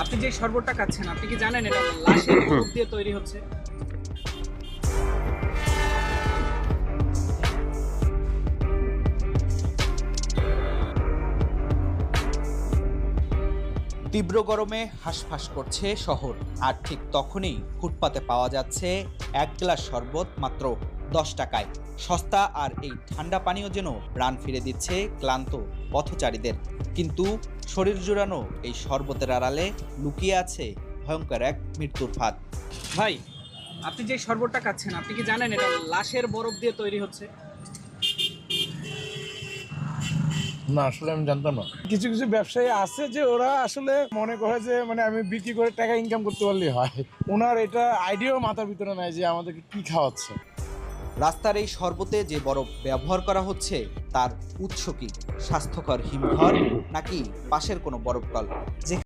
আপনি যে শরবতটা খাচ্ছেন, আপনি কি জানেন এটা লাশের বরফ দিয়ে তৈরি হচ্ছে? তীব্র গরমে হাঁসফাঁস করছে শহর, আর ঠিক তখনই ফুটপাতে পাওয়া যাচ্ছে এক গ্লাস শরবত মাত্র 10 টাকায়। সস্তা আর এই ঠান্ডা পানীয় যেন প্রাণ ফিরে দিচ্ছে ক্লান্ত পথচারীদের। কিন্তু শরীর জুড়ানো এই শরবতের আড়ালে লুকিয়ে আছে ভয়ঙ্কর এক মৃত্যুর ফাঁদ। ভাই, আপনি যে শরবতটা খাচ্ছেন, আপনি কি জানেন এটা লাশের বরফ দিয়ে তৈরি হচ্ছে? না, আসলে আমি জানতাম না। কিছু কিছু ব্যবসায়ী আছে যে ওরা আসলে মনে করে যে আমি বিক্রি করে টাকা ইনকাম করতে পারলেই হয়। ওনার এটা আইডিয়াও মাথার ভিতরে নাই যে আমাদেরকে কি খাওয়াচ্ছে। রাস্তার এই শরবতে যে বরফ ব্যবহার করা হচ্ছে তার উৎস কি? স্বাস্থ্যকর হিমঘর নাকি পাশের কোনো বরফ কল?